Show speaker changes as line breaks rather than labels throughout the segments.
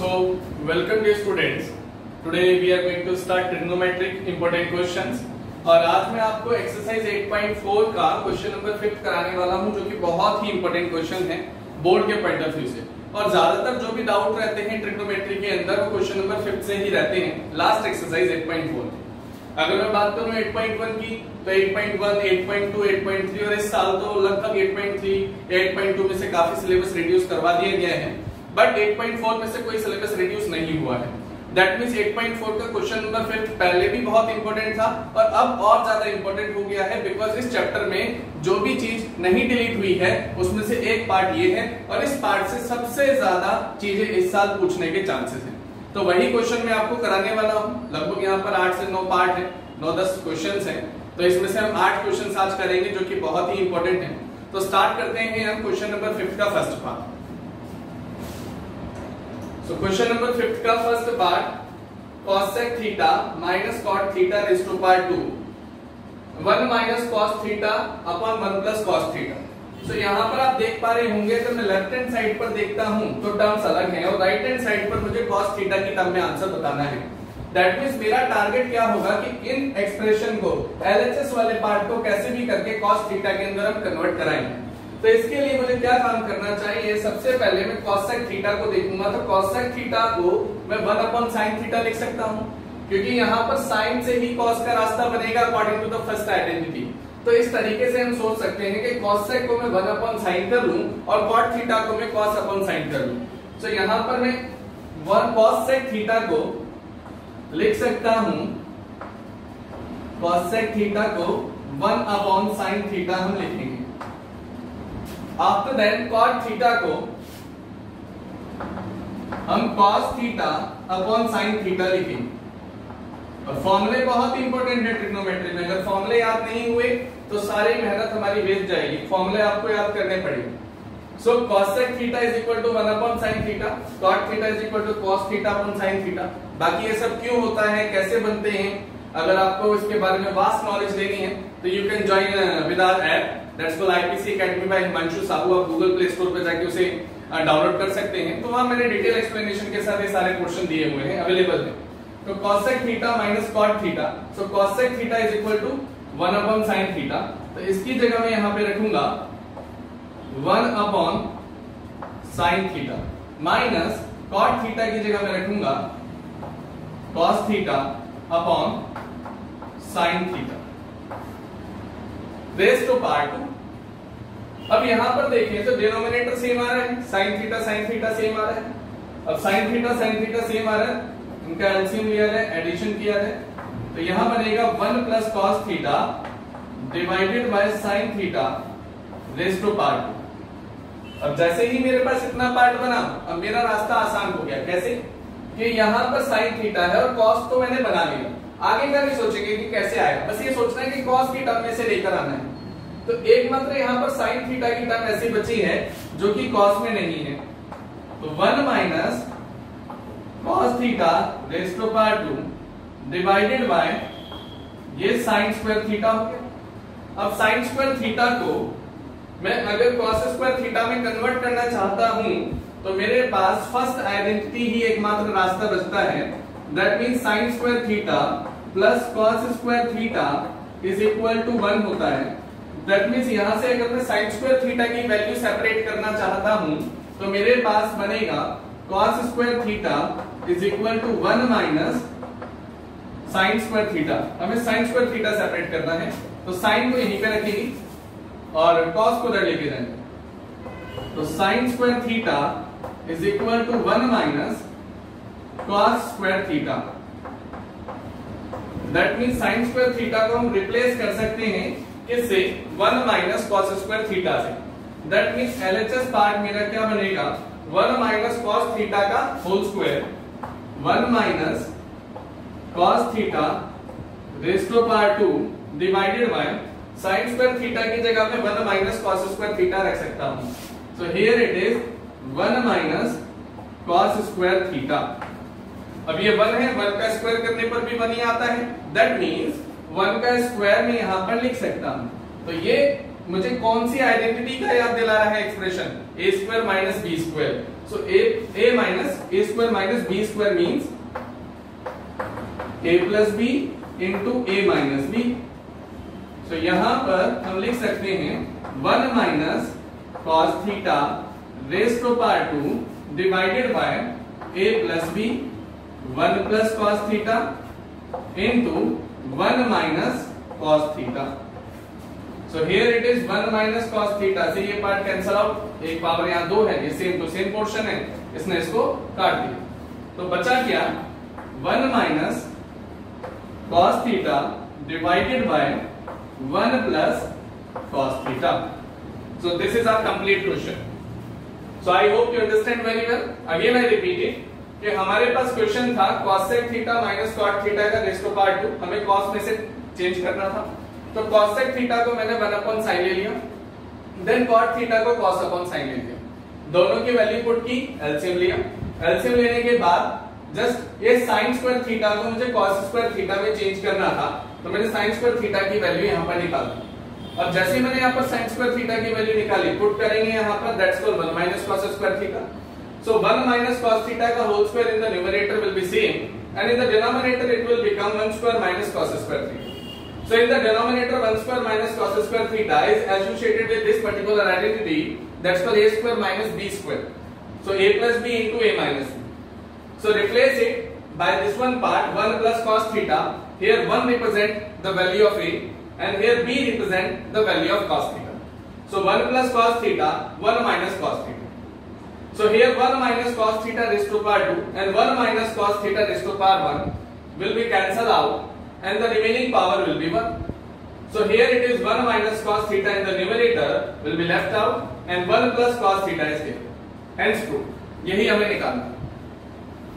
So, welcome dear students. Today we are going to start trigonometric important questions. और आज मैं आपको exercise 8.4 का क्वेश्चन नंबर 5 कराने वाला हूं, जो कि बहुत ही इंपॉर्टेंट क्वेश्चन है बोर्ड के पॉइंट ऑफ व्यू से। और ज्यादातर जो भी डाउट रहते हैं ट्रिग्नोमेट्री के अंदर वो क्वेश्चन नंबर 5 से ही रहते हैं, लास्ट एक्सरसाइज 8.4। अगर मैं बात करूं 8.1 की तो 8.1, 8.2, 8.3 और इस साल तो लगभग 8.3, 8.2 में से काफी सिलेबस रिड्यूस करवा दिए गए हैं, बट 8.4 में से कोई सिलेबस रिड्यूस नहीं हुआ है। दैट मींस 8.4 का क्वेश्चन नंबर 5 पहले भी बहुत इंपॉर्टेंट था और अब और ज्यादा इंपॉर्टेंट हो गया है, बिकॉज इस चैप्टर में जो भी चीज नहीं डिलीट हुई है उसमें से एक पार्ट ये है और इस पार्ट से सबसे ज्यादा चीजें इस साल पूछने के चांसेस हैं। तो वही क्वेश्चन मैं आपको कराने वाला हूं। लगभग यहाँ पर 8 से 9 पार्ट है, 9-10 क्वेश्चन है, तो इसमें से हम 8 क्वेश्चन आज करेंगे जो कि बहुत ही इंपॉर्टेंट है। तो स्टार्ट करते हैं हम क्वेश्चन नंबर 5 का first part. So question number 5 का first part, cosec theta minus cot theta raise to power 2 1 minus cos theta upon 1 plus cos theta. So यहाँ पर आप देख पा रहे होंगे, अगर मैं लेफ्ट हैंड साइड पर देखता हूँ तो टर्म्स अलग हैं और राइट हैंड साइड पर मुझे cos थीटा की टर्म में आंसर बताना है। दैट मींस मेरा टारगेट क्या होगा कि इन एक्सप्रेशन को LHS वाले पार्ट को कैसे भी करके cos थीटा के अंदर हम कन्वर्ट कराएंगे। तो इसके लिए मुझे क्या काम करना चाहिए, सबसे पहले मैं cosec थीटा को देखूंगा। तो cosec थीटा को मैं 1 अपॉन sin थीटा लिख सकता हूं, क्योंकि यहाँ पर sin से ही cos का रास्ता बनेगा according to the first identity. तो इस तरीके से हम सोच सकते हैं कि cosec को मैं 1 अपॉन sin कर लूं और cot थीटा को मैं cos अपॉन sin कर लूं। तो यहाँ पर मैं 1 cosec थीटा को लिख सकता हूं, cosec थीटा को 1 अपॉन sin थीटा हम लिखेंगे। आफ्टर दैट cot थीटा को हम cos theta upon sin theta लिखेंगे। और फॉर्मूले बहुत इंपॉर्टेंट है ट्रिग्नोमेट्री में, अगर फॉर्मूले याद नहीं हुए तो सारी मेहनत हमारी वेस्ट जाएगी। फॉर्मूले आपको याद करने पड़ेंगे। So cosec theta is equal to 1 upon sin theta, cot theta is equal to cos theta upon sin theta. बाकी ये सब क्यों होता है, कैसे बनते हैं, अगर आपको इसके बारे में वास्ट नॉलेज लेनी है तो you can join with our app that's called IPC academy by Himanshu Sahu. आप गूगल प्ले स्टोर पे जाके उसे डाउनलोड कर सकते हैं। तो वहां मैंने डिटेल एक्सप्लेनेशन के साथ ये सारे क्वेश्चन दिए हुए हैं, अवेलेबल है। तो cosec theta minus cot theta, so cosec theta is equal to 1 upon sin theta. तो इसकी जगह मैं यहां पे रखूंगा 1 upon sin theta minus cot theta की जगह मैं रखूंगा cos theta upon sin theta raise to power 2। अब यहां पर देखें तो डिनोमिनेटर सेम आ रहा है, sin थीटा सेम आ रहा है। अब sin थीटा सेम आ रहा है, इनका एलसीएम लिया है, एडिशन किया है, तो यहां बनेगा 1 plus cos theta divided by sin theta raise to power 2। अब जैसे ही मेरे पास इतना पार्ट बना, अब मेरा रास्ता आसान हो गया। कैसे कि यहां पर sin थीटा है और cos तो मैंने बना लिया, आगे का नहीं सोचेंगे कि कैसे आएगा, बस ये सोचना है कि cos की टर्म में से लेकर आना है। तो एक मात्र यहाँ पर sin थीटा की टर्म ऐसी बची है जो कि cos में नहीं है, तो 1 minus cos theta raise to power 2 divided by ये sin स्क्वायर थीटा हो गया। अब sin स्क्वायर थीटा को मैं अगर cos स्क्वायर थीटा में कन्वर्ट करना चाहता हूं तो मेरे पास फर्स्ट आइडेंटिटी ही एकमात्र रास्ता बचता है, that means sin square theta plus cos square theta is equal to 1 होता है। दैट मींस यहां से अगर मैं sin स्क्वायर थीटा की वैल्यू सेपरेट करना चाहता हूं तो मेरे पास बनेगा cos square theta is equal to 1 minus sin square theta. हमें sin स्क्वायर थीटा सेपरेट करना है, तो sin को यहीं पे रखेंगे और cos को उधर लेके जाएंगे। तो sin square theta is equal to 1 minus cos square theta. That means sin square theta को हम रिप्लेस कर सकते हैं किससे, 1 माइनस cos स्क्वायर थीटा से। दैट मींस LHS पार्ट मेरा क्या बनेगा, 1 माइनस cos थीटा का whole square, 1 minus cos theta raise to power 2 divided by sin square theta की जगह में 1 माइनस cos स्क्वायर थीटा रख सकता हूं। सो here it is 1 minus cos square theta. अब ये 1 है, 1 का स्क्वायर करने पर भी 1 ही आता है, दैट मींस 1 का स्क्वायर मैं यहां पर लिख सकता हूं। तो ये मुझे कौन सी आइडेंटिटी का याद दिला रहा है expression, a square minus B square. So a minus a square minus b square means a plus b into a minus b. So यहां पर हम लिख सकते हैं 1 minus cos theta raised to power 2 divided by a plus b 1 plus cos theta into 1 minus cos theta. So here it is 1 minus cos theta से ये part cancel out, एक power यहाँ 2 है, ये सेम टू सेम पोर्शन है, इसने इसको काट दिया, तो बचा क्या 1 minus cos theta divided by 1 plus cos theta. So this is our complete question. So I hope you understand very well. Again I repeat it कि हमारे पास क्वेश्चन था cosec theta minus cot theta का rays to power 2, हमें cos में से change करना था, तो cosec थीटा को मैंने 1 अपॉन साइन ले लिया, देन cot थीटा को cos अपॉन साइन ले लिया, दोनों की वैल्यू पुट की, एलसीएम लिया, एलसीएम लेने के बाद जस्ट ये sin स्क्वायर थीटा को मुझे cos स्क्वायर थीटा में चेंज करना था, तो मैंने sin स्क्वायर थीटा की वैल्यू यहां पर निकाल दी। अब जैसे ही मैंने यहां पर sin स्क्वायर थीटा की वैल्यू निकाली, पुट करेंगे यहां पर, that's called 1 minus cos square theta. So 1 minus cos theta का whole square in the numerator will be same, and in the denominator it will become 1 square minus cos square theta. So in the denominator 1 square minus cos square theta is associated with this particular identity, that's called a square minus b square. So a plus b into a minus b. So replace it by this one part 1 plus cos theta. Here 1 represent the value of a and here b represent the value of cos theta. So 1 plus cos theta, 1 minus cos theta. So here 1 minus cos theta raised to power 2 and 1 minus cos theta raised to power 1 will be cancelled out and the remaining power will be 1. So here it is 1 minus cos theta in the numerator will be left out and 1 plus cos theta is here. Hence true. यही हमें निकालना।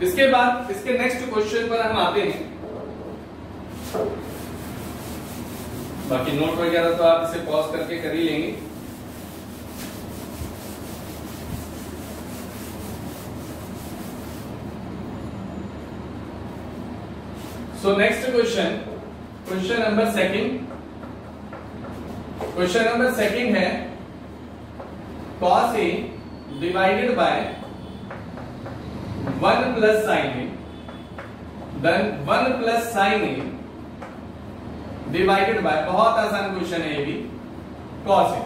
इसके बाद इसके next question पर हम आते हैं। बाकी नोट वगैरह तो आप इसे पॉज करके कर ही लेंगे। So next question, question number second. Question number second है cos A divided by 1 plus sin A, then 1 plus sin A divided by, बहुत आसान क्वेश्चन है ये भी, cos A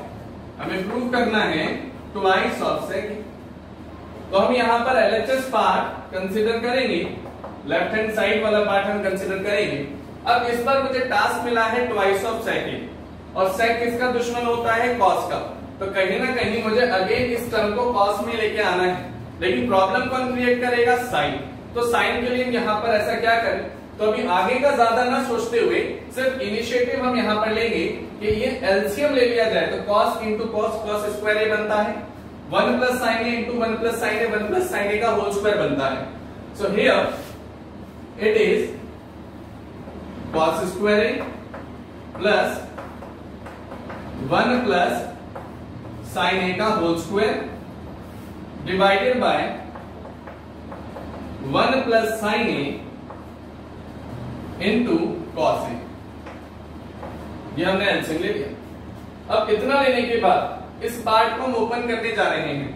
हमें प्रूव करना है twice of sec A। तो हम यहाँ पर LHS पार्ट कंसिडर करेंगे, लेफ्ट हैंड साइड वाला पार्ट हम कंसीडर करेंगे। अब इस बार मुझे टास्क मिला है ट्वाइस ऑफ सेक, और सेक किसका दुश्मन होता है कॉस का, तो कहीं ना कहीं मुझे अगेन इस टर्म को कॉस में लेके आना है, लेकिन प्रॉब्लम कौन क्रिएट करेगा साइन। तो साइन के लिए हम यहाँ पर ऐसा क्या करें, तो अभी आगे का ज्यादा ना सोचते हुए सिर्फ इनिशिएटिव हम यहाँ पर लेंगे कि ये एलसीएम ले लिया जाए, तो cos into cos, cos square A बनता है, 1 plus sine A into 1 plus sine A, 1 plus sine A का होल स्क्वायर बनता है। So here it is cos square A plus 1 plus sin A का whole square divided by 1 plus sin A into cos A। ये हमने LCM ले लिया। अब इतना लेने के बाद इस पार्ट को हम ओपन करने जा रहे हैं,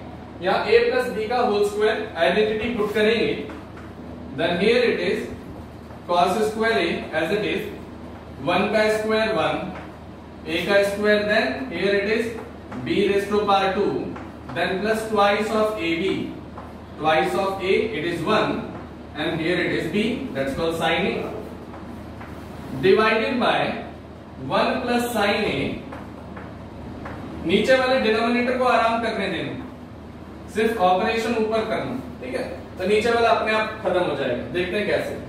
यहाँ a plus b का होल स्क्वायर आइडेंटिटी पुट करेंगे, then here it is cos square A as it is 1 का स्क्वायर 1, a का square, then here it is b raised to power 2, then plus twice of ab, twice of a it is 1 and here it is b, that's called sin A, divided by 1 plus sin A। नीचे वाले denominator को आराम करने देना, सिर्फ operation ऊपर करना, ठीक है, तो नीचे वाला अपने आप खत्म हो जाएगा। देखते हैं कैसे।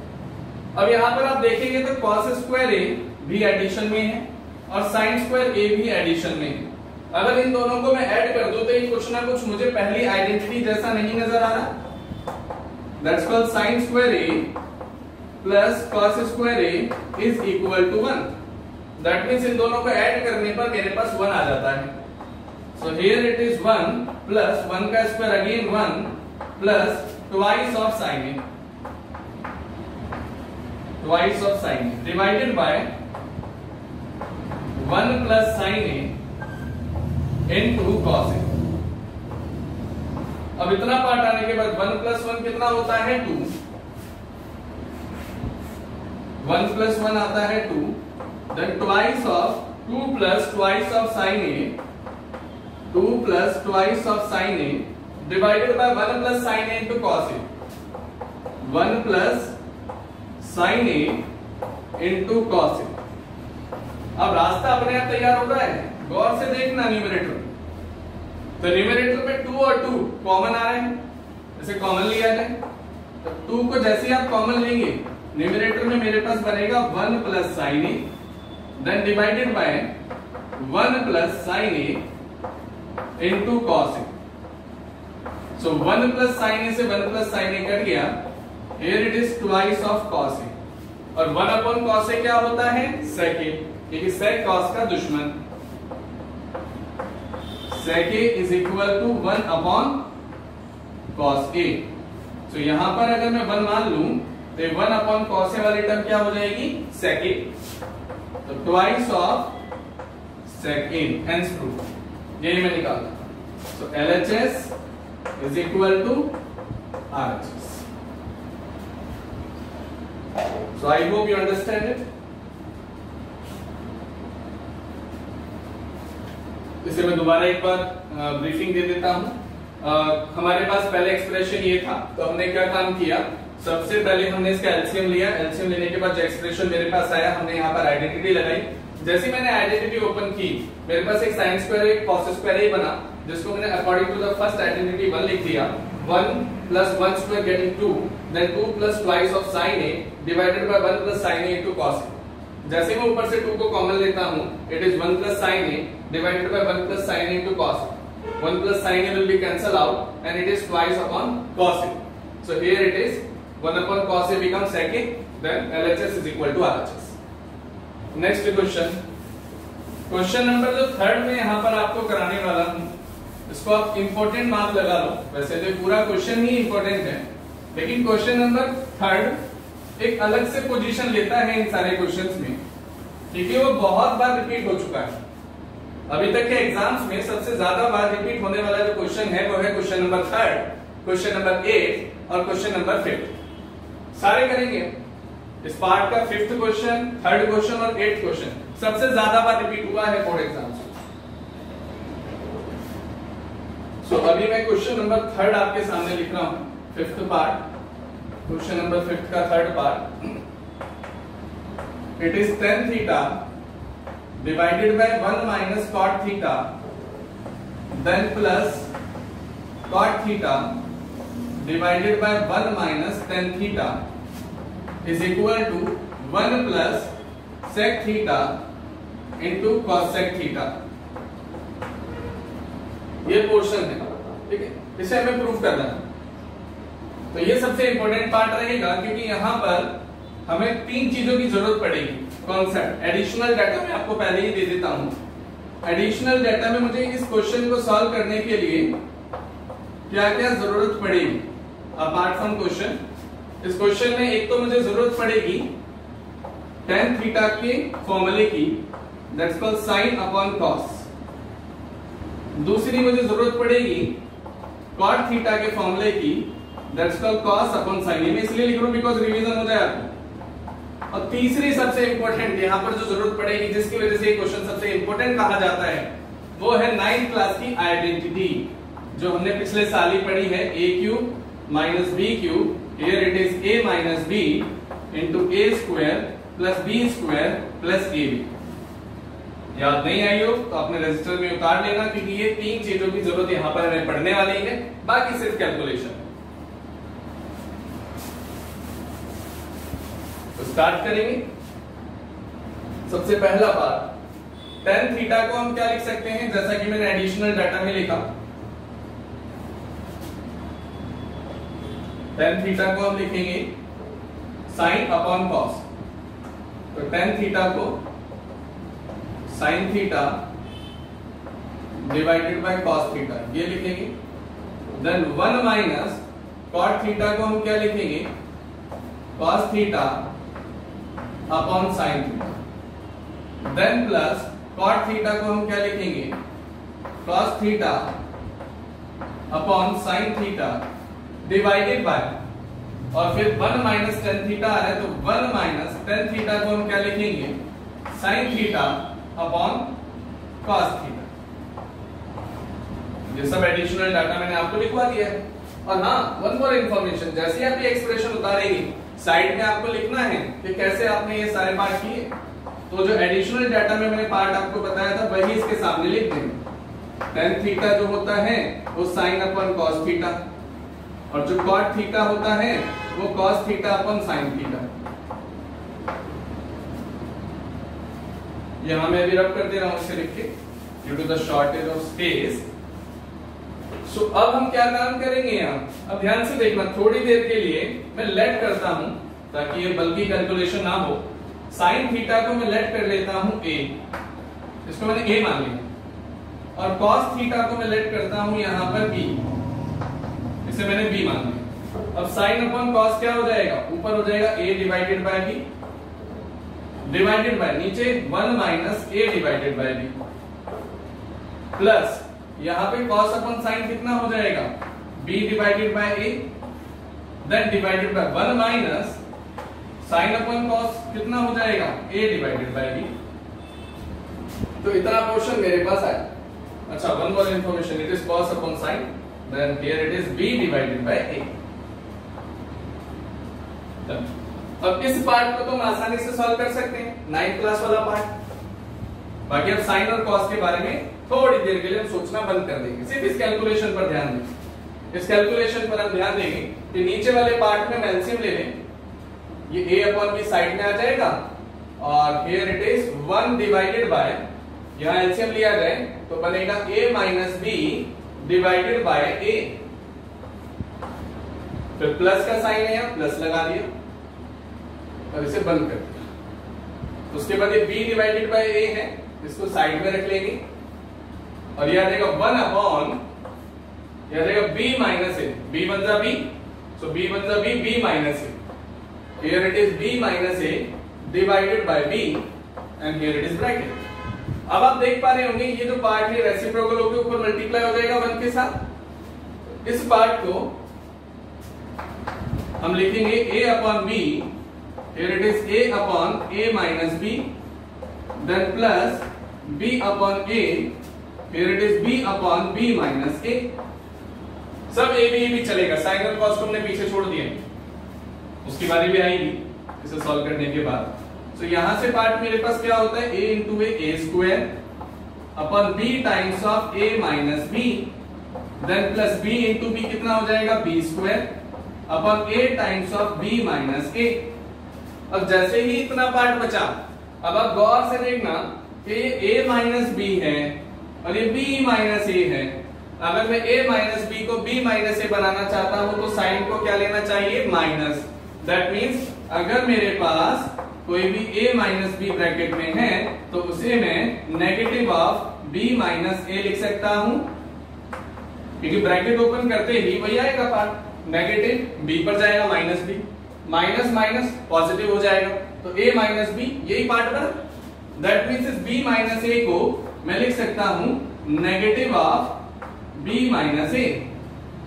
अब यहाँ पर आप देखेंगे तो cos स्क्वायर ए भी एडिशन में है और sin स्क्वायर ए भी एडिशन में है। अगर इन दोनों को मैं ऐड कर दूं तो ये कुछ ना कुछ मुझे पहली आइडेंटिटी जैसा नहीं नजर आ रहा, that's called sin square A plus cos square A is equal to 1। That means इन दोनों को ऐड करने पर मेरे पास 1 आ जाता है। So here it is 1 plus 1 का square again 1 plus twice of sin A, twice of sin A divided by 1 plus sin A into cos A। अब इतना पार्ट आने के बाद 1 प्लस 1 कितना होता है 2, 1 प्लस 1 आता है 2, then twice of 2 plus twice of sine A, 2 plus twice of sine A divided by 1 plus sine A into cos A, 1 plus sine A into cos A. अब रास्ता अपने आप तैयार हो रहा है, गौर से देखना न्यूमरेटर, तो न्यूमरेटर में 2 और 2 कॉमन आ रहे हैं, जैसे कॉमन लिया जाए तो 2 को जैसे आप कॉमन लेंगे न्यूमरेटर में मेरे पास बनेगा 1 plus sine A, then divided by 1 plus sine A into cos A. So 1 plus sine A से 1 प्लस साइन ए कट गया, here it is twice of cos A, और 1 अपॉन कॉस ए क्या होता है सेक ए, क्योंकि सेक कॉस का दुश्मन, sec A is equal to 1 upon cos A. तो यहां पर अगर मैं 1 मान लूं तो 1 अपॉन कॉस ए वाली टर्म क्या हो जाएगी सेक ए, तो twice of sec A, hence proof यही मैं निकाला। सो LHS is equal to RHS। So I hope you understand it. इसे मैं दोबारा एक बार ब्रीफिंग दे देता हूं। हमारे पास पहले एक्सप्रेशन ये था, तो हमने क्या काम किया, सबसे पहले हमने इसका एलसीएम लिया, एलसीएम लेने के बाद जो एक्सप्रेशन मेरे पास आया हमने यहाँ पर आइडेंटिटी लगाई। जैसे मैंने आइडेंटिटी ओपन की मेरे पास एक साइन स्क्वायर एक कॉस स्क्वायर ही बना, जिसको मैंने according to the first identity 1 लिख दिया, 1 plus 1 square getting 2, then 2 plus twice of sine A divided by 1 plus sine A into cos A. जैसे मैं ऊपर से 2 को कॉमन लेता हूं, it is 1 plus sine A divided by 1 plus sine A into cos A. 1 plus sine A will be cancel out and it is twice upon cos A. So here it is 1 upon cos A becomes sec A, then LHS is equal to RHS. Next question, question number जो third में यहाँ पर आपको कराने वाला हूँ, इसको आप इंपॉर्टेंट मार्क लगा लो। वैसे तो पूरा क्वेश्चन ही इंपॉर्टेंट है, लेकिन क्वेश्चन नंबर थर्ड एक अलग से पोजीशन लेता है इन सारे क्वेश्चंस में, क्योंकि वो बहुत बार रिपीट हो चुका है। अभी तक के एग्जाम्स में सबसे ज्यादा बार रिपीट होने वाला जो क्वेश्चन है वो है question number third, question number 8 और क्वेश्चन नंबर 5। सारे करेंगे इस पार्ट का, 5th क्वेश्चन, 3rd क्वेश्चन और 8th क्वेश्चन सबसे ज्यादा बार रिपीट हुआ है बोर्ड एग्जाम्स में। सो अभी मैं क्वेश्चन नंबर 3rd आपके सामने लिख रहा हूं, 5th part, question number 5th का 3rd पार्ट। It is tan theta divided by 1 minus cot theta then plus cot theta divided by 1 minus tan theta is equal to 1 plus sec theta into cos sec theta। ये portion है, ठीक है, इसे हमें proof करना है। तो ये सबसे इंपॉर्टेंट पार्ट रहेगा, क्योंकि यहां पर हमें 3 चीजों की जरूरत पड़ेगी। कॉन्सेप्ट, एडिशनल डाटा मैं आपको पहले ही दे देता हूं। एडिशनल डाटा में मुझे इस क्वेश्चन को सॉल्व करने के लिए क्या क्या जरूरत पड़ेगी अपार्ट फ्रॉम क्वेश्चन। इस क्वेश्चन में एक तो मुझे जरूरत पड़ेगी tan थीटा के फॉर्मूले की, that's called sin upon cos। दूसरी मुझे जरूरत पड़ेगी cot थीटा के फॉर्मूले की, that's called cos upon sin। ये मैं इसलिए लिख रहा हूं बिकॉज़ रिवीजन हो जाए आपको। और तीसरी सबसे इंपॉर्टेंट यहां पर जो जरूरत पड़ेगी, जिसकी वजह से ये क्वेश्चन सबसे इंपॉर्टेंट कहा जाता है, वो है 9th क्लास की आइडेंटिटी, जो हमने पिछले साल ही पढ़ी है, a cube minus B cube, here it is a minus b into a square plus b square plus ab। याद नहीं आई हो तो अपने रजिस्टर में उतार लेना, क्योंकि ये 3 चीजों की जरूरत यहां पर हमें पढ़ने वाली है, बाकी सिर्फ कैलकुलेशन। तो स्टार्ट करेंगे। सबसे पहला पार्ट, tan थीटा को हम क्या लिख सकते हैं, जैसा कि मैंने एडिशनल डाटा में लिखा, tan थीटा को हम लिखेंगे sin अपॉन cos। तो tan थीटा को sin theta divided by cos theta ये लिखेंगे। देन 1 माइनस cot थीटा को हम क्या लिखेंगे, cos theta upon sin theta. Then plus cot theta को हम क्या लिखेंगे, cos theta upon sine theta divided by, और फिर 1 माइनस टेन थीटा आ रहा है तो 1 माइनस टेन थीटा को हम क्या लिखेंगे, sine theta upon cos theta. ये सब एडिशनल डाटा मैंने आपको लिखवा दिया है। और हाँ, वन मोर इन्फॉर्मेशन, जैसे आप ये एक्सप्रेशन उतारेंगे साइड में आपको लिखना है कि कैसे आपने ये सारे पार्ट किए। तो जो एडिशनल डाटा में मैंने पार्ट आपको बताया था वही इसके सामने लिख देंगे। टेन थीटा जो होता है वो साइन अपॉन कॉस थीटा, और जो कॉट थीटा होता है वो cos theta upon sine theta. यहां मैं अभी रब कर दे रहा हूं इसे लिख के, due to the shortage of space. So अब हम क्या काम करेंगे यहाँ, अब ध्यान से देखना, थोड़ी देर के लिए मैं लेट करता हूं ताकि ये बल्कि कैलकुलेशन ना हो। साइन थीटा को मैं लेट कर लेता हूं a, इसको मैंने a मान लिया, और कॉस थीटा को मैं लेट करता हूं यहां पर b, इसे मैंने b मान लिया। अब साइन अपॉन कॉस क्या हो जाएगा, ऊपर हो जाएगा a divided by b divided by नीचे 1 minus a divided by b, plus यहां पे cos अपॉन साइन कितना हो जाएगा, b divided by a, then divided by 1 minus sine upon cos कितना हो जाएगा, a डिवाइडेड बाय b। तो इतना पोर्शन मेरे पास आया। अच्छा, one more information, it is cos upon sine, then here it is b divided by a। अब इस पार्ट को तो हम आसानी से सॉल्व कर सकते हैं, 9th क्लास वाला पार्ट। बाकी अब साइन और cos के बारे में थोड़ी देर के लिए हम सोचना बंद कर देंगे, सिर्फ इस कैलकुलेशन पर ध्यान दें। इस कैलकुलेशन पर हम ध्यान देंगे कि नीचे वाले पार्ट में एलसीएम ले लें, ये a अपॉन b साइड में आ जाएगा, और here it is 1 divided bye, यहां एलसीएम लिया जाए तो बनेगा a minus b divided by a, फिर प्लस का साइन है यहां, प्लस लगा दिया और इसे बंद कर दिया। उसके बाद ये b डिवाइडेड बाय a है, इसको साइड में रख लेंगे, और यह आ जाएगा 1 अपॉन, यह आ जाएगा b माइनस a, b बन जा b, सो b बन जा b minus a, here it is b minus a divided by b, and here it is bracket। अब आप देख पा रहे होंगे ये जो पार्ट है रेसिप्रोकल होकर ऊपर मल्टीप्लाई हो जाएगा 1 के साथ। इस पार्ट को हम लिखेंगे a upon b, here it is a upon a minus b, then plus b upon a, here it is b upon b minus a। सब a भी चलेगा, साइन और कॉस को हमने पीछे छोड़ दिया, उसकी बारी भी आएगी इसे सॉल्व करने के बाद। तो यहां से पार्ट मेरे पास क्या होता है, a into a square upon b times of a minus b, then plus b into b कितना हो जाएगा, b square upon a times of b minus a। अब जैसे ही इतना पार्ट बचा, अब आप गौर से देखना कि ये a माइनस b है और ये b माइनस a है। अगर मैं a माइनस b को b माइनस a बनाना चाहता हूं तो साइन को क्या लेना चाहिए, माइनस। दैट मीन्स अगर मेरे पास कोई भी a माइनस b ब्रैकेट में है तो उसे मैं negative of b minus a लिख सकता हूं, क्योंकि ब्रैकेट ओपन करते ही वही आएगा पार्ट, नेगेटिव b पर जाएगा minus b, minus minus positive हो जाएगा, तो a माइनस b यही पार्ट बना। दैट मीन्स इस b माइनस a को मैं लिख सकता हूं negative of b minus a,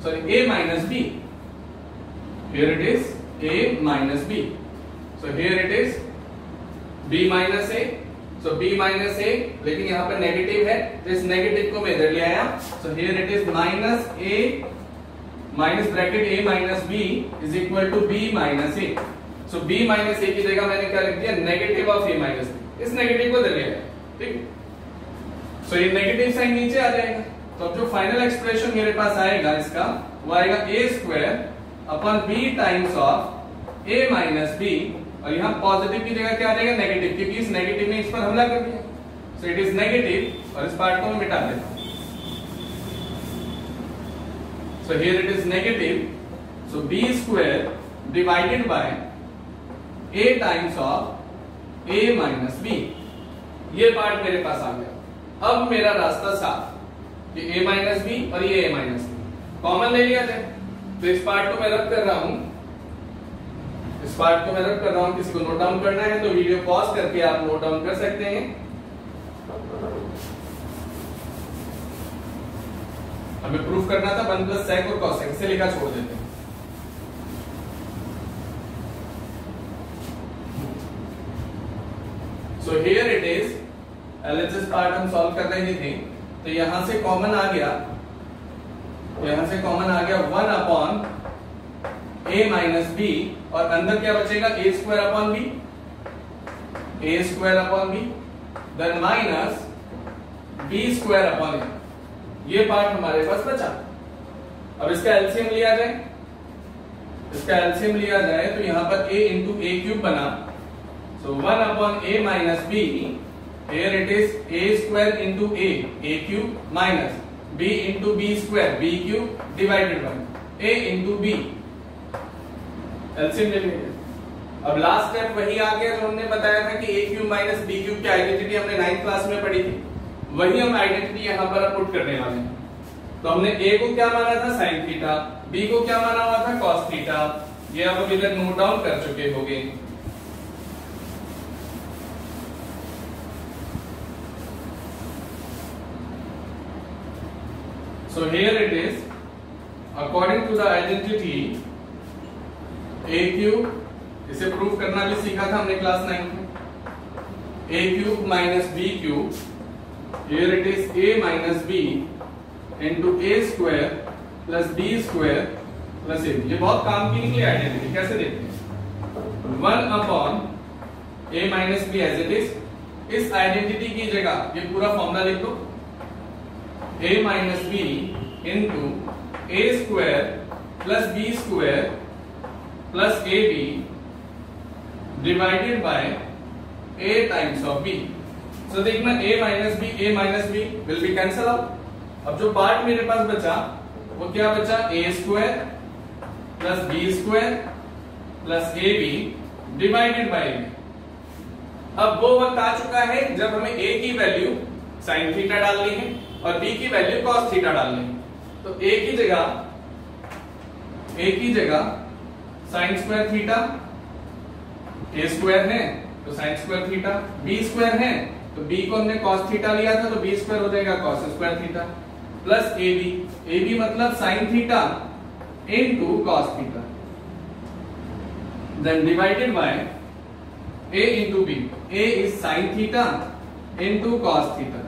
sorry a minus b, here it is a minus b, so here it is b minus a, so b minus a, लेकिन यहाँ पर negative है तो इस नेगेटिव को मैं इधर ले आया, so here it is minus a minus bracket a minus b is equal to b minus a, so b minus a की जगह मैंने क्या लिख दिया, negative of a minus b, इस नेगेटिव को इधर ले आया, ठीक। सो ये नेगेटिव साइन नीचे आ जाएगा, तो अब जो फाइनल एक्सप्रेशन मेरे पास आएगा इसका वो आएगा a square upon b times of a minus b, और यहाँ पॉजिटिव की जगह क्या आ जाएगा, नेगेटिव, क्योंकि इस नेगेटिव ने इस पर हमला कर दिया, सो इट इज नेगेटिव, और इस पार्ट को मैं मिटा देता हूं, सो here it is negative, so b square divided by a times of a minus b, ये पार्ट मेरे पास आ गया। अब मेरा रास्ता साफ, ये a माइनस b और ये a माइनस b कॉमन ले लिया जाए, तो इस पार्ट को मैं रद्द कर रहा हूं, इस पार्ट को मैं रद्द कर रहा हूं। किसी को नोट डाउन करना है तो वीडियो पॉज करके आप नोट डाउन कर सकते हैं। हमें प्रूफ करना था 1 प्लस सेक और कॉसेक, इसे लिखा छोड़ देते हैं। सो here it is, LHS part हम सॉल्व कर रहे थे, तो यहां से कॉमन आ गया, यहां से कॉमन आ गया 1 अपॉन a माइनस बी, और अंदर क्या बचेगा a square upon B, a square upon B, then minus b square upon a। ये पार्ट हमारे पास बचा। अब इसका एलसीएम लिया जाए, इसका एलसीएम लिया जाए तो यहां पर a इंटू ए क्यूब बना, so 1 upon a minus B, here it is a square into a cube minus b into b square, b cube divided by a into b, LCM ले लीजिए। अब last step वही आ गया जो हमने बताया था कि a cube minus b cube की आइडेंटिटी हमने 9th क्लास में पढ़ी थी, वही हम आइडेंटिटी यहां पर पुट करने वाले हैं। तो हमने a को क्या माना था sin थीटा, b को क्या माना हुआ था cos थीटा, ये आप अभी तक नोट डाउन कर चुके होंगे। So here it is, according to the identity a cube, इसे प्रूफ करना भी सीखा था हमने क्लास 9 में, a cube minus b cube, here it is a minus b into a square plus b square plus a। ये बहुत काम की निकली आइडेंटिटी, कैसे देखते हैं, 1 upon a minus b as it is, इस आइडेंटिटी की जगह ये पूरा फॉर्मूला लिख दो, a minus b into a square plus b square plus ab divided by a times of b। So देखना a minus b will be cancel out। अब जो पार्ट मेरे पास बचा वो क्या बचा, a square plus b square plus ab divided by a। अब वो वक्त आ चुका है जब हमें a की वैल्यू sin थीटा डालनी है और b की वैल्यू cos थीटा डालनी है। तो a की जगह sin square theta, a square है तो sin square theta, b square है तो b को हमने cos थीटा लिया था तो b स्क्वायर हो जाएगा cos square theta, plus ab मतलब sin theta into cos theta, then divided by a into b, a is sin theta into cos theta.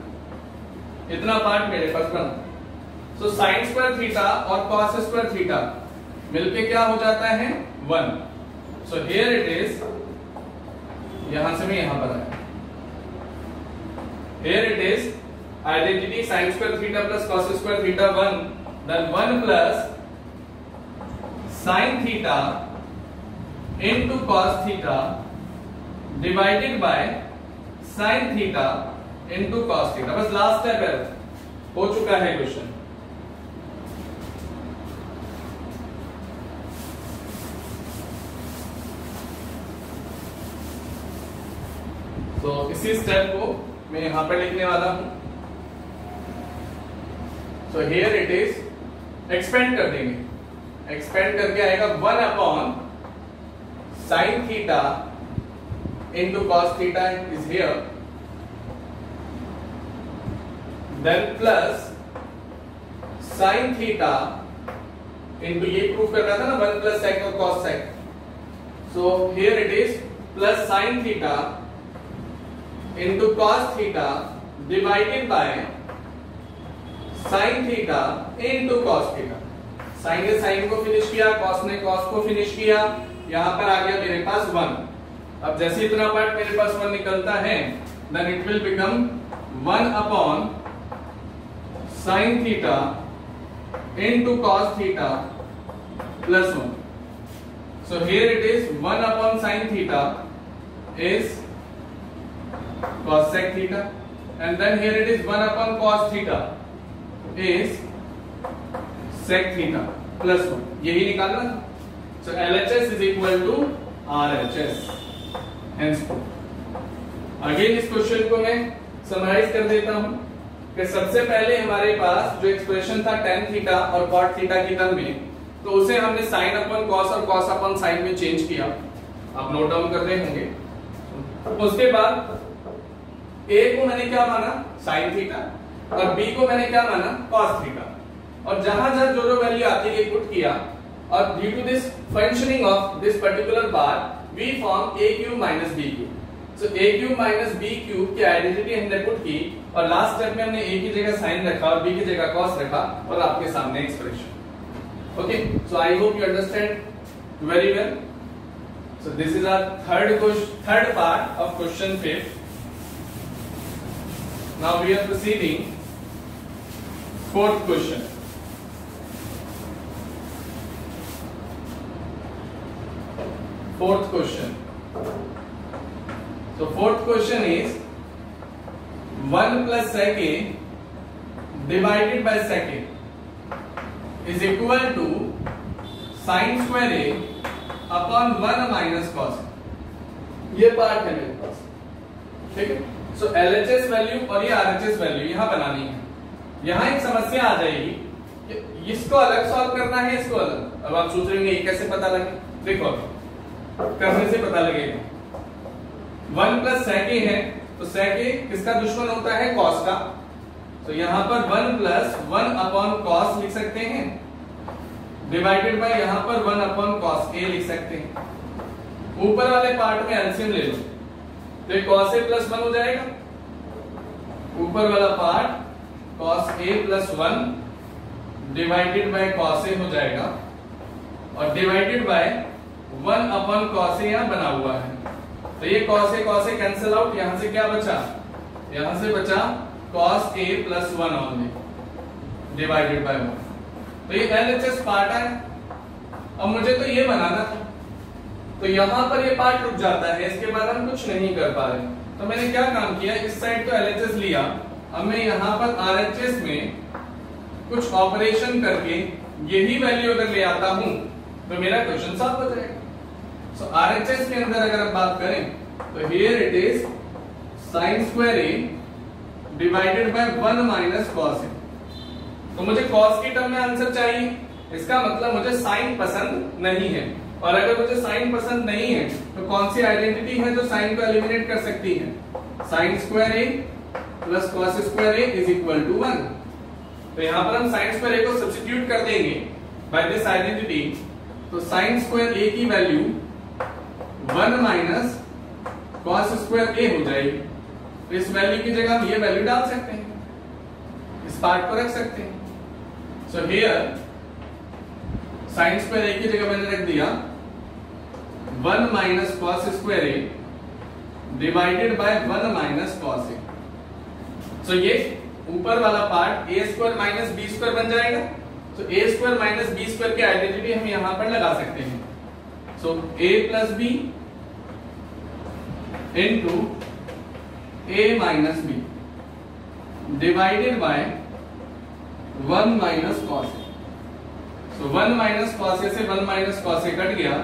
इतना पार्ट मेरे पास बना। सो साइन स्क्वायर थीटा और कॉस स्क्वायर थीटा मिलके क्या हो जाता है 1। सो हियर इट इज, यहां से मैं यहां पर आया, here it is identity sine square theta plus cos square theta 1, then 1 plus sine theta into cos theta divided by sine theta into cos theta. बस लास्ट स्टेप है, हो चुका है क्वेश्चन। तो इसी स्टेप को मैं यहां पर लिखने वाला हूं। सो हियर इट इज, एक्सपेंड कर देंगे, एक्सपेंड करके आएगा 1 upon sine theta into cos theta is here, then plus sin theta into, ये प्रूफ करना था ना 1 plus sec और cos sec, so here it is plus sin theta into cos theta divided by sin theta into cos theta. sin ने sin को finish किया, cos ने cos को फिनिश किया, यहां पर आ गया मेरे पास 1। अब जैसे इतना पार्ट मेरे पास 1 निकलता है, then it will become 1 upon sin theta into cos theta plus 1। So here it is 1 upon sin theta is cos sec theta, and then here it is 1 upon cos theta is sec theta plus 1। यही निकालना था। So LHS is equal to RHS। Again इस question को मैं summarise कर देता हूं कि सबसे पहले हमारे पास जो एक्सप्रेशन था tan थीटा और cot थीटा की टर्म में, तो उसे हमने sin अपन cos और cos अपन sin में चेंज किया, आप नोट डाउन कर रहे होंगे। उसके बाद a को मैंने क्या माना sin थीटा और b को मैंने क्या माना cos थीटा। और जहां जहां जो वैल्यू आती है पुट किया, और due to this functioning of this particular part we form a cube minus b cube. So a cube minus b cube की आइडेंटिटी हमने पुट की, और लास्ट स्टेप में हमने a की जगह साइन रखा और b की जगह cos रखा, और आपके सामने expression. Okay, so I hope you understand very well. So this is our third part of question 5। Now we are proceeding fourth question. Fourth question. So fourth question is 1 plus sec a divided by sec a is equal to sin square a upon 1 minus cos a. ये part है मेरे पास, ठीक है। So LHS value और ये RHS value यहां बनानी है। यहां एक समस्या आ जाएगी कि इसको अलग सॉल्व करना है, इसको अलग। अब आप सोच रहे होंगे कैसे पता लगे, देखो करने से पता लगेगा। 1 प्लस sec a है, तो sec a किसका दुश्मन होता है? cos का। तो यहां पर 1 प्लस 1 अपॉन cos लिख सकते हैं, डिवाइडेड बाय यहां पर 1 अपॉन cos a लिख सकते हैं। ऊपर वाले पार्ट में एलसीएम ले लो, तो cos a प्लस 1 हो जाएगा। ऊपर वाला part cos a plus 1 divided by cos a हो जाएगा, और divided by 1 upon cos a यहां बना हुआ है। तो ये cos a कैंसिल आउट, यहां से क्या बचा? यहां से बचा cos a plus 1 only divided by 1। तो ये LHS पार्ट है। अब मुझे तो ये बनाना था, तो यहां पर ये पार्ट रुक जाता है, इसके बाद हम कुछ नहीं कर पा रहे। तो मैंने क्या काम किया, इस साइड तो LHS लिया, अब मैं यहां पर RHS में कुछ ऑपरेशन करके यही वैल्यू अगर ले आता हूं तो मेरा क्वेश्चन सॉल्व हो जाएगा। सो RHS के अंदर अगर हम बात करें तो here it is sin square a divided by 1 minus cos a। तो मुझे cos की टर्म में आंसर चाहिए, इसका मतलब मुझे sin पसंद नहीं है। और अगर मुझे sin पसंद नहीं है तो कौन सी आइडेंटिटी है जो sin को एलिमिनेट कर सकती है? sin square a plus cos square a is equal to 1। तो यहां पर हम sin स्क्वायर a को सब्स्टिट्यूट कर देंगे बाय दिस आइडेंटिटी, तो sin स्क्वायर a की value 1 minus cos square a हो जाएगी। तो इस वैल्यू की जगह हम ये वैल्यू डाल सकते हैं, इस पार्ट को रख सकते हैं। So here sin square a की जगह मैंने रख दिया 1 minus cos square a divided by 1 minus cos a। सो ये ऊपर वाला part a square minus b square बन जाएगा। तो a square minus b square की आइडेंटिटी हम यहां पर लगा सकते हैं। सो a plus b into a minus b divided by 1 minus cos a। So 1 minus cos a से 1 माइनस cos a कट गया,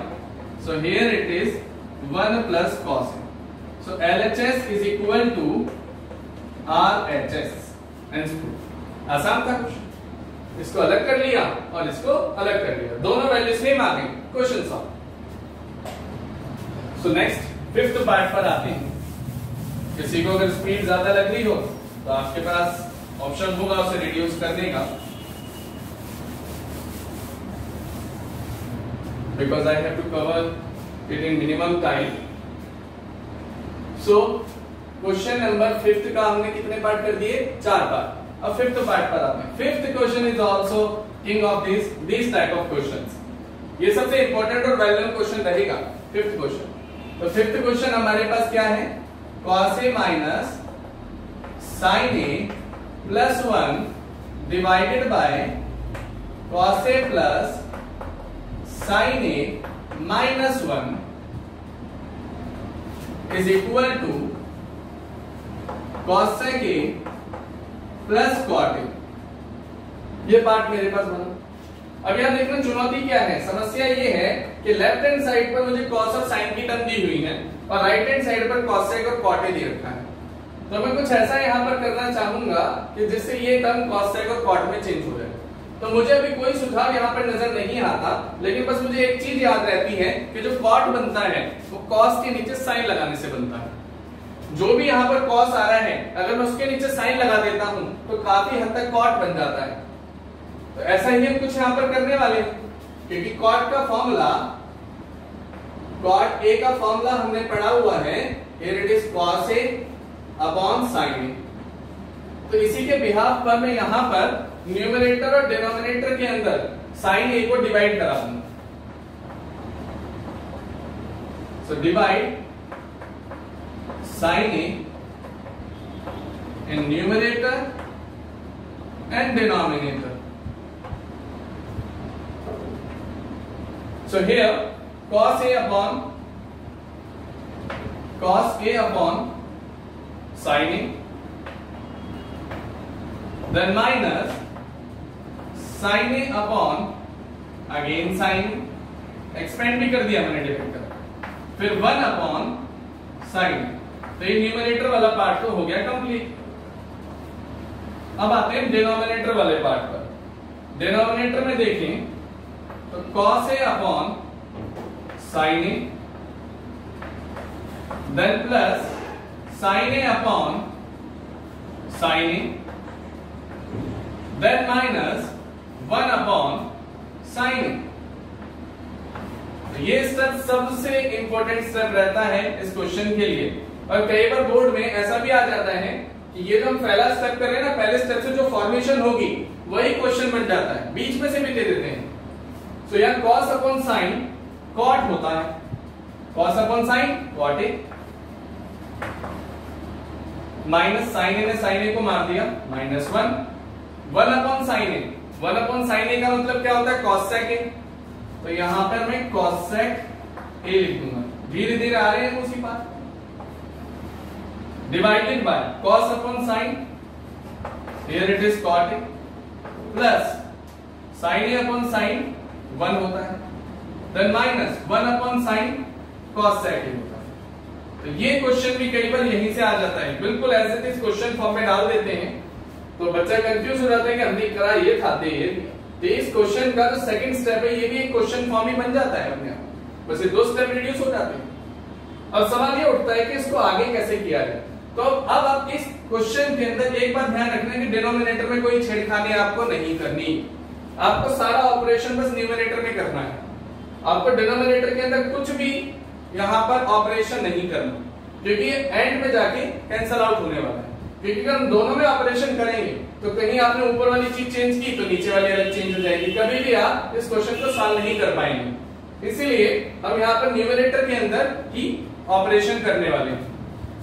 so here it is 1 plus cos a। So LHS is equal to RHS। आसान था question, इसको अलग कर लिया और इसको अलग कर लिया, दोनों वैल्यू सेम आ गई, question solve. So next fifth part पर आते हैं। किसी को अगर स्पीड ज्यादा लग रही हो तो आपके पास ऑप्शन होगा उसे रिड्यूस करने का, because I have to cover it in minimum time. So question number 5 का हमने कितने पार्ट कर दिए? 4 पार्ट। अब 5th पार्ट पर आते हैं। 5th question is also king of this type of questions. ये सबसे इंपॉर्टेंट और वेल नोन क्वेश्चन रहेगा 5th क्वेश्चन। तो 5th क्वेश्चन हमारे पास क्या है? cos a minus sin a plus 1 divided by cos a plus sin a minus 1 is equal to cos sec a plus cot a। ये part मेरे पास बना। अब यहां देखना चुनौती क्या है, समस्या ये है कि लेफ्ट हैंड साइड पर मुझे cos और sin की टर्म दी हुई है और राइट हैंड साइड पर cos sec और cot a दे रखा है। तो मैं कुछ ऐसा यहां पर करना चाहूंगा कि जिससे ये टर्म cos sec और cot में चेंज हो जाए। तो मुझे अभी कोई सुझाव यहाँ पर नजर नहीं आता, लेकिन बस मुझे एक चीज याद रहती है कि जो cot बनता है वो cos के नीचे sin लगाने से बनता है। जो भी यहाँ पर cos आ रहा है अगर मैं उसके नीचे sin लगा देता हूं तो काफी हद तक cot बन जाता है। तो ऐसा ही हम कुछ यहां पर करने वाले हैं, क्योंकि कॉट का फॉर्मूला, कॉट ए का फॉर्मूला हमने पढ़ा हुआ है, here it is cos a upon sin a। तो इसी के बिहाफ पर मैं यहां पर न्यूमरेटर और डिनोमिनेटर के अंदर sin a को डिवाइड करा दूंगा। So divide sin a in numerator and denominator. So here cos a upon sin a, then minus sin a upon again sin, expand भी कर दिया मैंने डिवाइड कर, फिर 1 अपॉन sin। तो ये न्यूमरेटर वाला पार्ट तो हो गया कंप्लीट। अब आते हैं डिनोमिनेटर वाले पार्ट पर। डिनोमिनेटर में देखें तो cos a upon sin a, then plus sin a upon sin a, then minus 1 upon sin a। ये स्टेप सबसे इंपॉर्टेंट स्टेप रहता है इस क्वेश्चन के लिए, और कई बार बोर्ड में ऐसा भी आ जाता है कि ये जो हम पहला स्टेप कर रहे हैं ना, पहले स्टेप से जो फॉर्मेशन होगी वही क्वेश्चन बन जाता है, बीच में से भी दे देते हैं। सो यहाँ cos अपॉन sin cot होता है, cos upon sin cot a, minus sin a ने sin a को मार दिया minus 1 upon sin a, 1 upon sin a का मतलब क्या होता है cos sec a। तो यहां पर मैं cos sec a लिख दूंगा, धीरे धीरे आ रहे हैं उसी पास, divided by cos upon sin, here it is cot a, plus sin a upon sin 1 होता है, then minus 1 upon sin cos sec a होता है। तो ये क्वेश्चन भी कई बार यहीं से आ जाता है, बिल्कुल ऐसे इस क्वेश्चन फॉर्म में डाल देते हैं तो बच्चा कंफ्यूज हो जाता है कि हमने करा ये खाते ये। तो इस क्वेश्चन का जो सेकंड स्टेप है ये भी एक क्वेश्चन फॉर्म ही बन जाता है अपने आप, बस ये 2 स्टेप रिड्यूस हो जाते हैं। अब सवाल ये उठता है कि इसको आगे कैसे किया जाए। तो अब आप इस क्वेश्चन के अंदर एक बात ध्यान रखना है कि डिनोमिनेटर में कोई छेड़खानी आपको नहीं करनी, आपको सारा ऑपरेशन बस न्यूमरेटर में करना है, आपको डिनोमिनेटर के अंदर कुछ भी यहां पर ऑपरेशन नहीं करना, क्योंकि ये एंड में जाके कैंसल आउट होने वाला है। क्योंकि अगर हम दोनों में ऑपरेशन करेंगे तो कहीं आपने ऊपर वाली चीज चेंज की तो नीचे वाली अलग चेंज हो जाएगी, कभी भी आप इस क्वेश्चन को सॉल्व नहीं कर पाएंगे। इसीलिए हम यहाँ पर न्यूमरेटर के अंदर ही ऑपरेशन करने वाले हैं।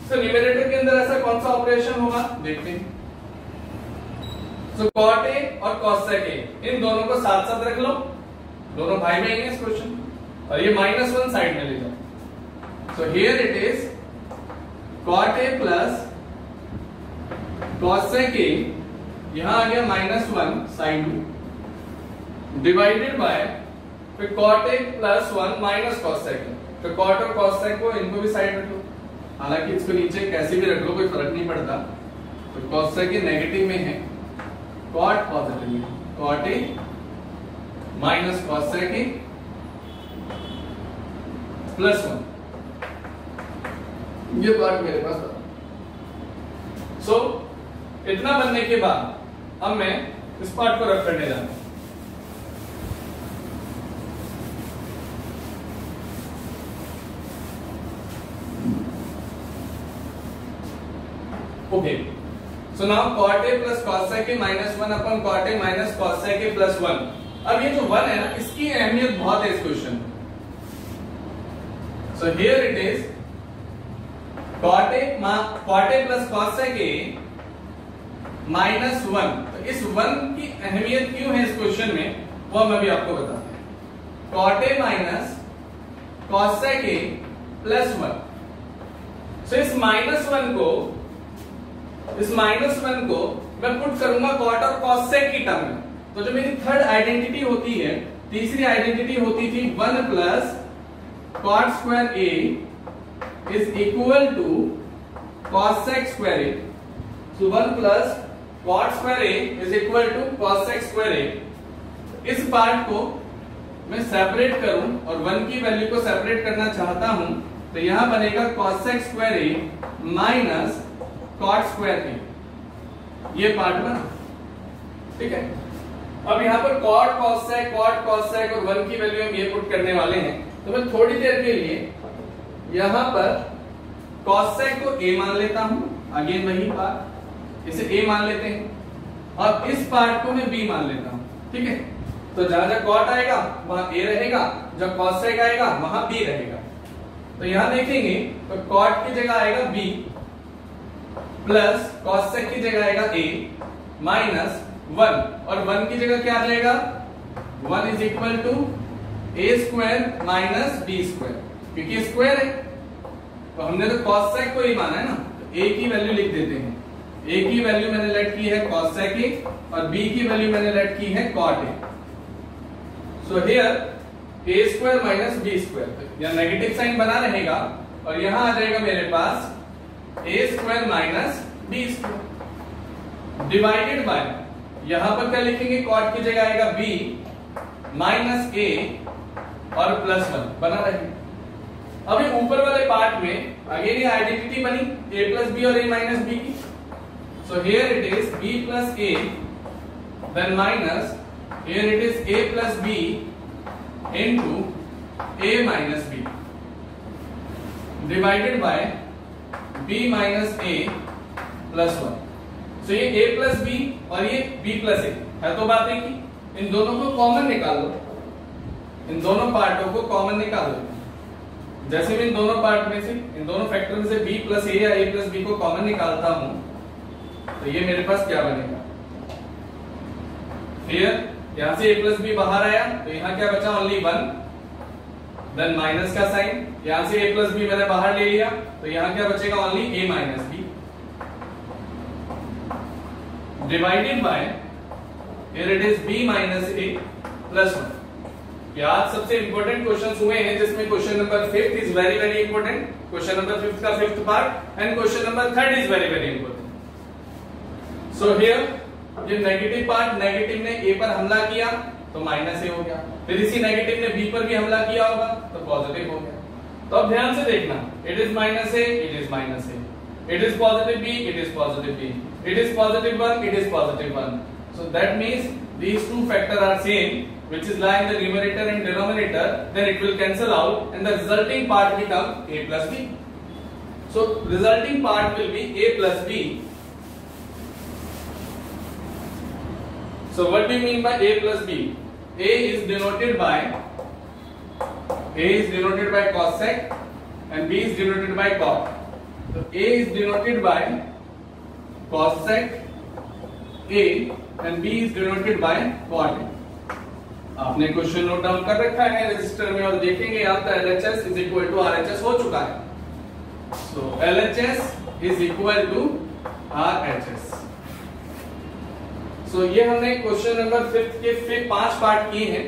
तो न्यूमरेटर के अंदर ऐसा कौन सा ऑपरेशन होगा देखते हैं। तो cot a और cos sec a इन दोनों को साथ साथ रख लो, दोनों भाई बहन हैं इस क्वेश्चन, और ये -1 साइड में ले जाओ। सो here it is cot a plus cos sec a, यहां आ गया -1 sin 2 डिवाइडेड बाय फिर cot a plus 1 minus cos sec a। तो cot और cos sec को इनको भी साइड रख लो, हालांकि इसको नीचे कैसे भी रख लो कोई फर्क नहीं पड़ता। तो cos sec a नेगेटिव में है, cot पॉजिटिव में, cot a minus cos sec a plus 1, ये पार्ट मेरे पास था। सो इतना बनने के बाद अब मैं इस पार्ट को रख करने जा रहा हूं। Okay, so now cot a plus cos sec a minus 1 upon cot a minus cos sec a plus 1। अब ये जो 1 है ना, इसकी अहमियत बहुत है इस क्वेश्चन में। सो here it is cot a plus cos sec a minus 1। तो इस 1 की अहमियत क्यों है इस क्वेश्चन में वो मैं भी आपको बताता हूं। cot a minus cos sec a plus 1। सो इस माइनस 1 को मैं पुट करूंगा cot और cos sec की टर्म में। तो जो मेरी थर्ड आइडेंटिटी होती है, तीसरी आइडेंटिटी होती थी 1 plus cot square a is equal to cos sec square a। So 1 plus cot square a is equal to cos sec square a। इस पार्ट को मैं सेपरेट करूं और 1 की वैल्यू को सेपरेट करना चाहता हूं, तो यहां बनेगा cos sec square a minus cot square a, ये पार्ट बना, ठीक है। अब यहाँ पर cot cos sec और 1 की वैल्यू हम ये पुट करने वाले हैं। तो मैं थोड़ी देर के लिए यहाँ पर cos sec को a मान लेता हूं, अगेन वही पार्ट, इसे a मान लेते हैं, और इस पार्ट को मैं b मान लेता हूं, ठीक है। तो जहां जहां cot आएगा वहां a रहेगा, जब cos sec आएगा वहां b रहेगा। तो यहां देखेंगे तो cot की जगह आएगा b प्लस cos sec की जगह आएगा a माइनस 1, और 1 की जगह क्या रहेगा, 1 is equal to a square minus b square, क्योंकि स्क्वायर है तो हमने तो cos sec को ही माना है ना, तो a की वैल्यू लिख देते हैं। a की वैल्यू मैंने लेट की है cos sec a और b की वैल्यू मैंने लेट की है cot a। So here a square minus b square, यहां नेगेटिव साइन बना रहेगा और यहां आ जाएगा मेरे पास a square minus b square divided by, यहां पर क्या लिखेंगे, cot की जगह आएगा b माइनस a और प्लस 1 बना रहेगा। अभी ऊपर वाले पार्ट में अगेन ये आइडेंटिटी बनी a प्लस b और a माइनस b की। So here it is b plus a then minus here it is a plus b into a minus b divided by b minus a plus 1। तो ये a plus b और ये b plus a है, तो बात है कि इन दोनों को कॉमन निकाल लो, इन दोनों पार्टों को कॉमन निकाल लो। जैसे मैं इन दोनों पार्ट में से, इन दोनों फैक्टर में से b प्लस a या a प्लस b को कॉमन निकालता हूं तो ये मेरे पास क्या बनेगा, हियर यहां से a प्लस b बाहर आया तो यहां क्या बचा, ओनली 1, देन माइनस का साइन, यहां से a प्लस b मैंने बाहर ले लिया तो यहां क्या बचेगा, only a minus b divided bye here it is b minus a plus 1। ये आज सबसे इंपॉर्टेंट क्वेश्चंस हुए हैं जिसमें question number 5 is very very important, question number 5 का 5th part and question number 3 is very very important. So here ये negative part, negative ने a पर हमला किया तो माइनस a हो गया, फिर इसी नेगेटिव ने b पर भी हमला किया होगा तो पॉजिटिव हो गया। तो अब ध्यान से देखना, it is minus a, it is minus a, it is positive b, it is positive b, it is positive 1, it is positive 1. So that means these two factors are same, which is lying in the numerator and denominator, then it will cancel out and the resulting part become a plus b. So resulting part will be a plus b. So what do you mean by a plus b? A is denoted by cos sec and b is denoted by cot. So a is denoted by cos sec a and b is denoted by cot a. आपने question note down कर रखा है register में और देखेंगे आपका LHS is equal to RHS हो चुका है। So LHS is equal to RHS। So ये हमने क्वेश्चन नंबर 5 के 5 पार्ट किए हैं,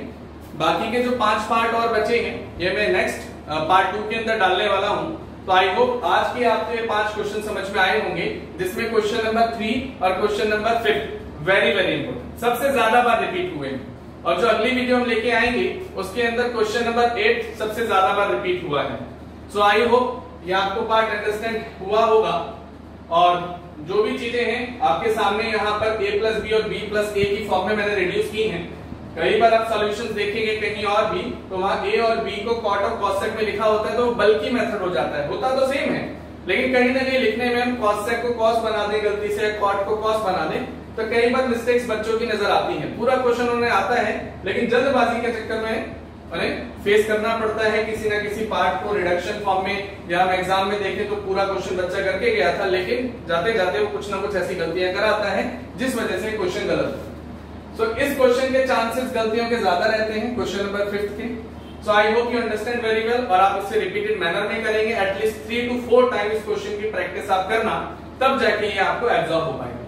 बाकी के जो 5 पार्ट और बचे हैं ये मैं नेक्स्ट पार्ट 2 के अंदर डालने वाला हूं। तो आई होप आज के आपको ये 5 क्वेश्चन समझ में आए होंगे, जिसमें क्वेश्चन नंबर 3 और question number 5 very very important सबसे ज्यादा बार रिपीट हुए हैं, और जो अगली वीडियो हम लेके आएंगे उसके अंदर क्वेश्चन नंबर 8 सबसे ज्यादा बार रिपीट हुआ है। सो आई होप ये आपको पार्ट अंडरस्टैंड हुआ होगा, और जो भी चीजें हैं आपके सामने यहाँ पर a प्लस बी और b प्लस a की फॉर्म में मैंने रिड्यूस की हैं। कई बार आप सॉल्यूशंस देखेंगे कहीं और भी तो वहां a और b को cot और cos sec में लिखा होता है तो बल्कि मेथड हो जाता है, होता तो सेम है लेकिन कहीं ना कहीं लिखने में हम cos sec को cos बना दें गलती से, cot को cos बना दें, तो कई बार मिस्टेक्स बच्चों की नजर आती हैं। पूरा क्वेश्चन उन्हें आता है लेकिन जल्दबाजी के चक्कर में उन्हें फेस करना पड़ता है किसी ना किसी पार्ट को रिडक्शन फॉर्म में, या हम एग्जाम में देखें तो पूरा क्वेश्चन बच्चा करके गया था लेकिन जाते जाते वो कुछ ना कुछ ऐसी गलतियां कराता है जिस वजह से क्वेश्चन गलत है। सो इस क्वेश्चन के चांसेस गलतियों के ज्यादा रहते हैं क्वेश्चन नंबर 5 के। So I hope you understand very well, और आप इससे रिपीटेड मैनर में करेंगे, एटलीस्ट 3 to 4 टाइम इस क्वेश्चन की प्रैक्टिस आप करना, तब जाके ये आपको एब्जॉर्ब हो पाएगा।